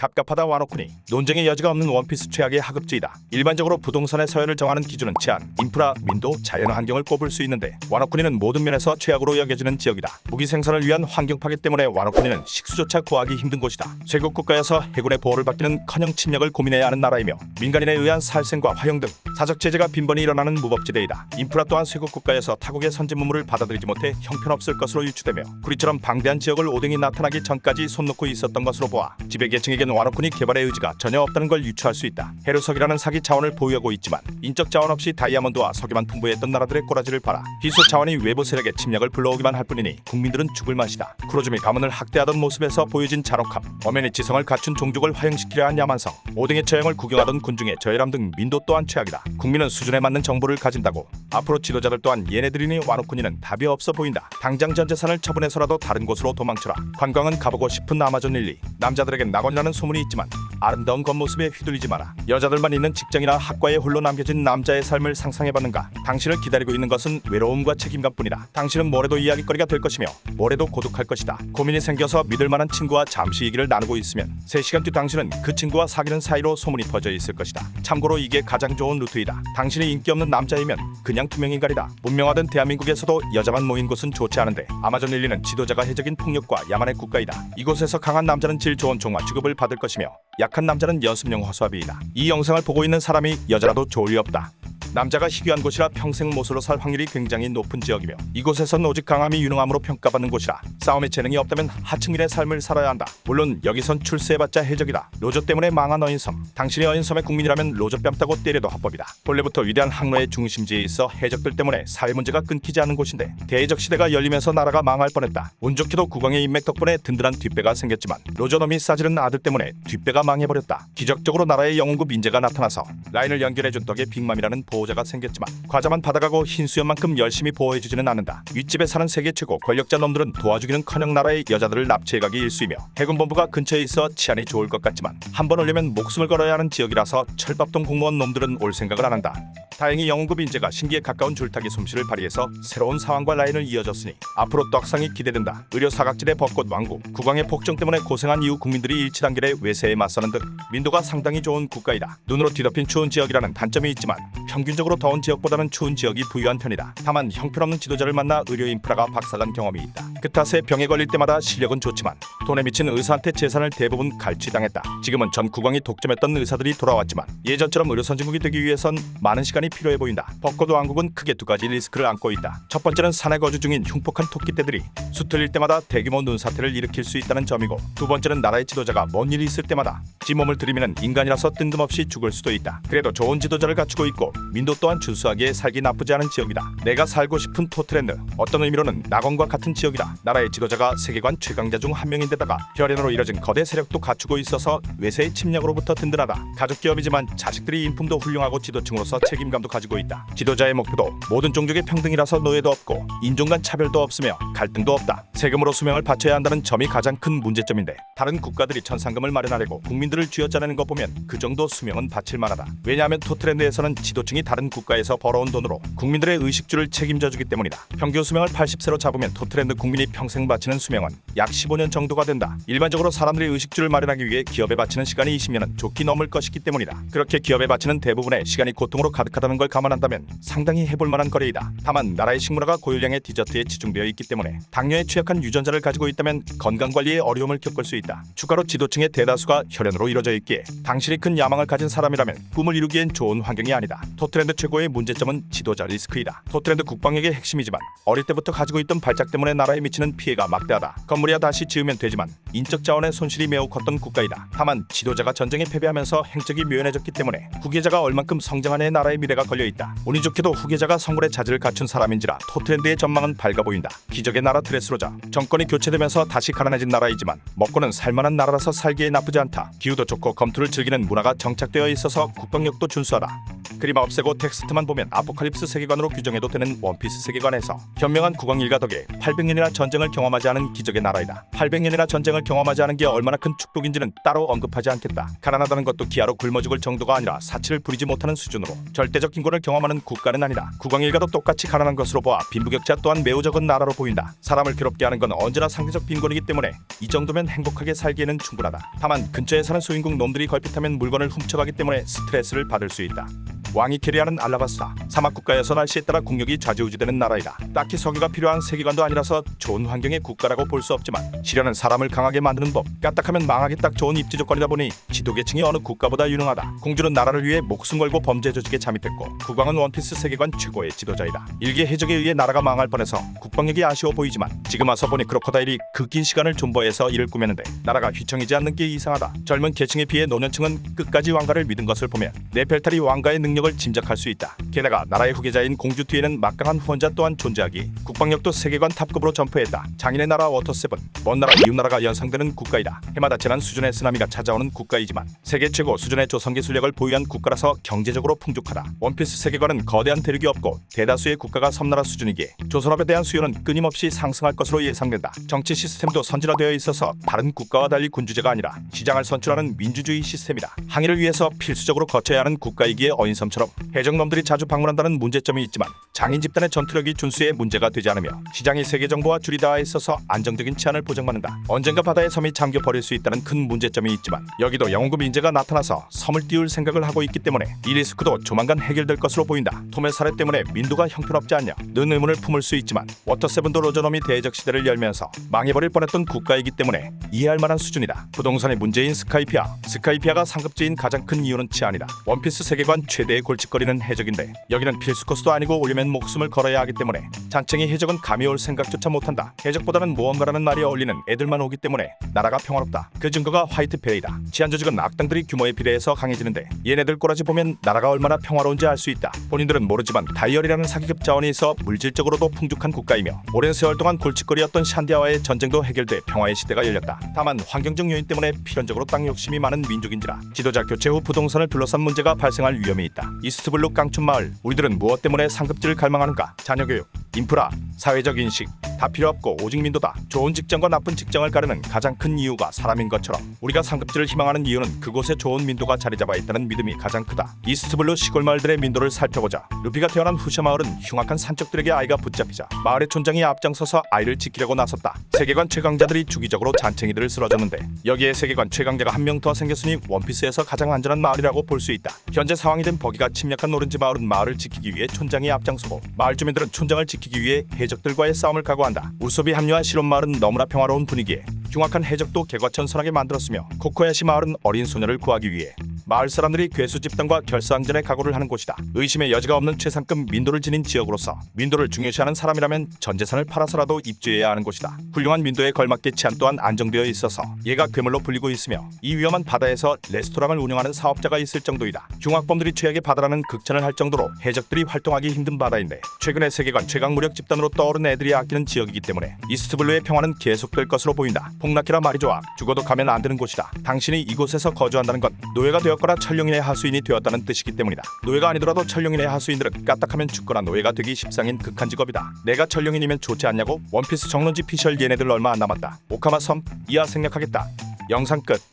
갑갑하다 와노쿠니 논쟁의 여지가 없는 원피스 최악의 하급지이다. 일반적으로 부동산의 서열을 정하는 기준은 치안, 인프라, 민도, 자연환경을 꼽을 수 있는데 와노쿠니는 모든 면에서 최악으로 여겨지는 지역이다. 무기 생산을 위한 환경 파괴 때문에 와노쿠니는 식수조차 구하기 힘든 곳이다. 쇄국 국가여서 해군의 보호를 받기는커녕 침략을 고민해야 하는 나라이며 민간인에 의한 살생과 화형 등 사적 제재가 빈번히 일어나는 무법지대이다. 인프라 또한 쇄국 국가에서 타국의 선진문물을 받아들이지 못해 형편없을 것으로 유추되며 구리처럼 방대한 지역을 오뎅이 나타나기 전까지 손 놓고 있었던 것으로 보아 지배계층에겐 와노쿠니 개발의 의지가 전혀 없다는 걸 유추할 수 있다. 해류석이라는 사기 자원을 보유하고 있지만 인적 자원 없이 다이아몬드와 석유만 풍부했던 나라들의 꼬라지를 봐라. 희소 자원이 외부 세력의 침략을 불러오기만 할 뿐이니 국민들은 죽을 맛이다. 쿠로즈미 가문을 학대하던 모습에서 보여진 잔혹함, 엄연히 지성을 갖춘 종족을 화형시키려 한 야만성, 오뎅의 처형을 구경하던 군중의 저열함 등 민도 또한 최악이다. 국민은 수준에 맞는 정보를 가진다고 앞으로 지도자들 또한 얘네들이니 와노쿠니는 답이 없어 보인다. 당장 전 재산을 처분해서라도 다른 곳으로 도망쳐라. 관광은 가보고 싶은 아마존 릴리. 남자들에겐 낙원이라는 소문이 있지만 아름다운 겉모습에 휘둘리지 마라. 여자들만 있는 직장이나 학과에 홀로 남겨진 남자의 삶을 상상해봤는가? 당신을 기다리고 있는 것은 외로움과 책임감뿐이다. 당신은 뭐래도 이야기거리가 될 것이며 뭐래도 고독할 것이다. 고민이 생겨서 믿을 만한 친구와 잠시 얘기를 나누고 있으면 3시간 뒤 당신은 그 친구와 사귀는 사이로 소문이 퍼져 있을 것이다. 참고로 이게 가장 좋은 루트이다. 당신이 인기 없는 남자이면 그냥 투명인간이다. 문명화된 대한민국에서도 여자만 모인 곳은 좋지 않은데 아마존 릴리는 지도자가 해적인 폭력과 야만의 국가이다. 이곳에서 강한 남자는 질 좋은 종화 취급을 받을 것이며 약한 남자는 연습용 허수아비이다. 이 영상을 보고 있는 사람이 여자라도 좋을 리 없다. 남자가 희귀한 곳이라 평생 못으로 살 확률이 굉장히 높은 지역이며 이곳에선 오직 강함이 유능함으로 평가받는 곳이라 싸움에 재능이 없다면 하층민의 삶을 살아야 한다. 물론 여기선 출세해봤자 해적이다. 로저 때문에 망한 어인섬. 당신이 어인섬의 국민이라면 로저 뺨 따고 때려도 합법이다. 본래부터 위대한 항로의 중심지에 있어 해적들 때문에 사회 문제가 끊기지 않은 곳인데 대해적 시대가 열리면서 나라가 망할 뻔했다. 운 좋게도 국왕의 인맥 덕분에 든든한 뒷배가 생겼지만 로저놈이 싸지른 아들 때문에 뒷배가 망해버렸다. 기적적으로 나라의 영웅급 인재가 나타나서 라인을 연결해준 덕에 빅맘이라는 보호자가 생겼지만 과자만 받아가고 흰수염만큼 열심히 보호해주지는 않는다. 윗집에 사는 세계 최고 권력자 놈들은 도와주기는커녕 나라의 여자들을 납치해가기 일쑤이며 해군본부가 근처에 있어 치안이 좋을 것 같지만 한번 오려면 목숨을 걸어야 하는 지역이라서 철밥동 공무원 놈들은 올 생각을 안 한다. 다행히 영웅급 인재가 신기에 가까운 줄타기 솜씨를 발휘해서 새로운 상황과 라인을 이어줬으니 앞으로 떡상이 기대된다. 의료 사각지대 벚꽃 왕국, 국왕의 폭정 때문에 고생한 이후 국민들이 일치단결의 외세에 맞서는 등 민도가 상당히 좋은 국가이다. 눈으로 뒤덮인 추운 지역이라는 단점이 있지만 평균적으로 더운 지역보다는 추운 지역이 부유한 편이다. 다만 형편없는 지도자를 만나 의료 인프라가 박살난 경험이 있다. 그 탓에 병에 걸릴 때마다 실력은 좋지만 돈에 미친 의사한테 재산을 대부분 갈취당했다. 지금은 전 국왕이 독점했던 의사들이 돌아왔지만 예전처럼 의료 선진국이 되기 위해선 많은 시간이 필요해 보인다. 벚꽃 왕국은 크게 두 가지 리스크를 안고 있다. 첫 번째는 산에 거주 중인 흉폭한 토끼떼들이 수틀릴 때마다 대규모 눈사태를 일으킬 수 있다는 점이고, 두 번째는 나라의 지도자가 뭔 일이 있을 때마다 지 몸을 들이미는 인간이라서 뜬금없이 죽을 수도 있다. 그래도 좋은 지도자를 갖추고 있고 민도 또한 준수하게 살기 나쁘지 않은 지역이다. 내가 살고 싶은 토트랜드, 어떤 의미로는 낙원과 같은 지역이다. 나라의 지도자가 세계관 최강자 중 한 명인데다가 혈연으로 이뤄진 거대 세력도 갖추고 있어서 외세의 침략으로부터 든든하다. 가족 기업이지만 자식들이 인품도 훌륭하고 지도층으로서 책임감도 가지고 있다. 지도자의 목표도 모든 종족의 평등이라서 노예도 없고 인종 간 차별도 없으며 갈등도 없다. 세금으로 수명을 바쳐야 한다는 점이 가장 큰 문제점인데, 다른 국가들이 천상금을 마련하려고 국민들을 쥐어짜내는 거 보면 그 정도 수명은 바칠 만하다. 왜냐하면 토트랜드에서는 지도층이 다른 국가에서 벌어온 돈으로 국민들의 의식주를 책임져주기 때문이다. 평균 수명을 80세로 잡으면 토트랜드 국민이 평생 바치는 수명은 약 15년 정도가 된다. 일반적으로 사람들이 의식주를 마련하기 위해 기업에 바치는 시간이 20년은 좋게 넘을 것이기 때문이다. 그렇게 기업에 바치는 대부분의 시간이 고통으로 가득하다는 걸 감안한다면 상당히 해볼 만한 거래이다. 다만 나라의 식문화가 고열량의 디저트에 치중되어 있기 때문에 당뇨에 취약한 유전자를 가지고 있다면 건강관리에 어려움을 겪을 수 있다. 추가로 지도층의 대다수가 혈연으로 이루어져 있기에 당신이 큰 야망을 가진 사람이라면 꿈을 이루기엔 좋은 환경이 아니다. 토트랜드 최고의 문제점은 지도자 리스크이다. 토트랜드 국방력의 핵심이지만 어릴 때부터 가지고 있던 발작 때문에 나라에 미치는 피해가 막대하다. 건물이야 다시 지으면 되지만 인적 자원의 손실이 매우 컸던 국가이다. 다만 지도자가 전쟁에 패배하면서 행적이 묘연해졌기 때문에 후계자가 얼만큼 성장하느냐에 나라의 미래가 걸려있다. 운이 좋게도 후계자가 성골의 자질을 갖춘 사람인지라 토트랜드의 전망은 밝아 보인다. 기적의 나라 드레스로자. 정권이 교체되면서 다시 가난해진 나라이지만 먹고는 살만한 나라라서 살기에 나쁘지 않다. 기후도 좋고 검투를 즐기는 문화가 정착되어 있어서 국방력도 준수하다. 그림 없애고 텍스트만 보면 아포칼립스 세계관으로 규정해도 되는 원피스 세계관에서 현명한 국왕 일가 덕에 800년이나 전쟁을 경험하지 않은 기적의 나라이다. 800년이나 전쟁을 경험하지 않은 게 얼마나 큰 축복인지는 따로 언급하지 않겠다. 가난하다는 것도 기아로 굶어 죽을 정도가 아니라 사치를 부리지 못하는 수준으로 절대적 빈곤을 경험하는 국가는 아니다. 국왕 일가도 똑같이 가난한 것으로 보아 빈부격차 또한 매우 적은 나라로 보인다. 사람을 괴롭게 하는 건 언제나 상대적 빈곤이기 때문에 이 정도면 행복하게 살기에는 충분하다. 다만 근처에 사는 소인국 놈들이 걸핏하면 물건을 훔쳐가기 때문에 스트레스를 받을 수 있다. 왕이 캐리하는 알라바스타 사막 국가여서 날씨에 따라 국력이 좌지우지되는 나라이다. 딱히 석유가 필요한 세계관도 아니라서 좋은 환경의 국가라고 볼 수 없지만 시련은 사람을 강하게 만드는 법. 까딱하면 망하기 딱 좋은 입지 조건이다 보니 지도계층이 어느 국가보다 유능하다. 공주는 나라를 위해 목숨 걸고 범죄 조직에 잠입했고 국왕은 원피스 세계관 최고의 지도자이다. 일개 해적에 의해 나라가 망할 뻔해서 국방력이 아쉬워 보이지만 지금 와서 보니 크로커다일이 그 긴 시간을 존버해서 일을 꾸미는데 나라가 휘청이지 않는 게 이상하다. 젊은 계층에 비해 노년층은 끝까지 왕가를 믿은 것을 보면 네펠탈이 왕가의 능력을 짐작할 수 있다. 게다가 나라의 후계자인 공주 뒤에는 막강한 후원자 또한 존재하기 국방력도 세계관 탑급으로 점프했다. 장인의 나라 워터세븐 먼 나라 이웃나라가 연상되는 국가이다. 해마다 재난 수준의 쓰나미가 찾아오는 국가이지만 세계 최고 수준의 조선 기술력을 보유한 국가라서 경제적으로 풍족하다. 원피스 세계관은 거대한 대륙이 없고 대다수의 국가가 섬나라 수준이기에 조선업에 대한 수요는 끊임없이 상승할 것으로 예상된다. 정치 시스템도 선진화되어 있어서 다른 국가와 달리 군주제가 아니라 시장을 선출하는 민주주의 시스템이다. 항일을 위해서 필수적으로 거쳐야 하는 국가이기에 어인섬처럼 해적놈들이 자주 방문한다는 문제점이 있지만 장인 집단의 전투력이 준수에 문제가 되지 않으며 시장이 세계 정보와 줄이 닿아 있어서 안정적인 치안을 보장받는다. 언젠가 바다에 섬이 잠겨 버릴 수 있다는 큰 문제점이 있지만 여기도 영웅급 인재가 나타나서 섬을 띄울 생각을 하고 있기 때문에 이 리스크도 조만간 해결될 것으로 보인다. 톰의 사례 때문에 민도가 형편없지 않냐 는 의문을 품을 수 있지만 워터세븐도 로저놈이 대적 시대를 열면서 망해버릴 뻔했던 국가이기 때문에 이해할 만한 수준이다. 부동산의 문제인 스카이피아가 상급지인 가장 큰 이유는 치안이다. 원피스 세계관 최대의 골칫거리는 해적인데 여기는 필수 코스도 아니고 오려면 목숨을 걸어야 하기 때문에 잔챙이 해적은 감이 올 생각조차 못한다. 해적보다는 모험가라는 말이 어울리는 애들만 오기 때문에 나라가 평화롭다. 그 증거가 화이트베이다. 치안 조직은 악당들이 규모에 비례해서 강해지는데 얘네들 꼬라지 보면 나라가 얼마나 평화로운지 알 수 있다. 본인들은 모르지만 다이얼이라는 사기급 자원이 있어 물질적으로도 풍족한 국가이며 오랜 세월 동안 골칫거리였던 샨디아와의 전쟁도 해결돼 평화의 시대가 열렸다. 다만 환경적 요인 때문에 필연적으로 땅 욕심이 많은 민족인지라 지도자 교체 후 부동산을 둘러싼 문제가 발생할 위험이 있다. 이스트블루 깡촌마을 우리들은 무엇 때문에 상급지를 갈망하는가? 자녀교육, 인프라, 사회적 인식 다 필요 없고 오직 민도다. 좋은 직장과 나쁜 직장을 가르는 가장 큰 이유가 사람인 것처럼 우리가 상급지를 희망하는 이유는 그곳에 좋은 민도가 자리 잡아 있다는 믿음이 가장 크다. 이스트블루 시골 마을들의 민도를 살펴보자. 루피가 태어난 후샤 마을은 흉악한 산적들에게 아이가 붙잡히자 마을의 촌장이 앞장서서 아이를 지키려고 나섰다. 세계관 최강자들이 주기적으로 잔챙이들을 쓰러졌는데 여기에 세계관 최강자가 한 명 더 생겼으니 원피스에서 가장 안전한 마을이라고 볼 수 있다. 현재 상황이 된 버기가 침략한 오렌지 마을은 마을을 지키기 위해 촌장이 앞장서고 마을 주민들은 촌장을 지키기 위해 해적들과의 싸움을 각오한다. 우섭이 합류한 실온 마을은 너무나 평화로운 분위기에 흉악한 해적도 개과천선하게 만들었으며 코코야시 마을은 어린 소녀를 구하기 위해 마을 사람들이 괴수 집단과 결사항전에 각오를 하는 곳이다. 의심의 여지가 없는 최상급 민도를 지닌 지역으로서 민도를 중요시하는 사람이라면 전 재산을 팔아서라도 입주해야 하는 곳이다. 훌륭한 민도에 걸맞게 치안 또한 안정되어 있어서 얘가 괴물로 불리고 있으며 이 위험한 바다에서 레스토랑을 운영하는 사업자가 있을 정도이다. 흉악범들이 최악의 바다라는 극찬을 할 정도로 해적들이 활동하기 힘든 바다인데 최근에 세계관 최강 무력 집단으로 떠오른 애들이 아끼는 지역이기 때문에 이스트블루의 평화는 계속될 것으로 보인다. 폭락해라 말이 좋아. 죽어도 가면 안 되는 곳이다. 당신이 이곳에서 거주한다는 건 노예가 되었거나 천룡인의 하수인이 되었다는 뜻이기 때문이다. 노예가 아니더라도 천룡인의 하수인들은 까딱하면 죽거나 노예가 되기 십상인 극한 직업이다. 내가 천룡인이면 좋지 않냐고? 원피스 정론지 피셜 얘네들 얼마 안 남았다. 오카마 섬 이하 생략하겠다. 영상 끝.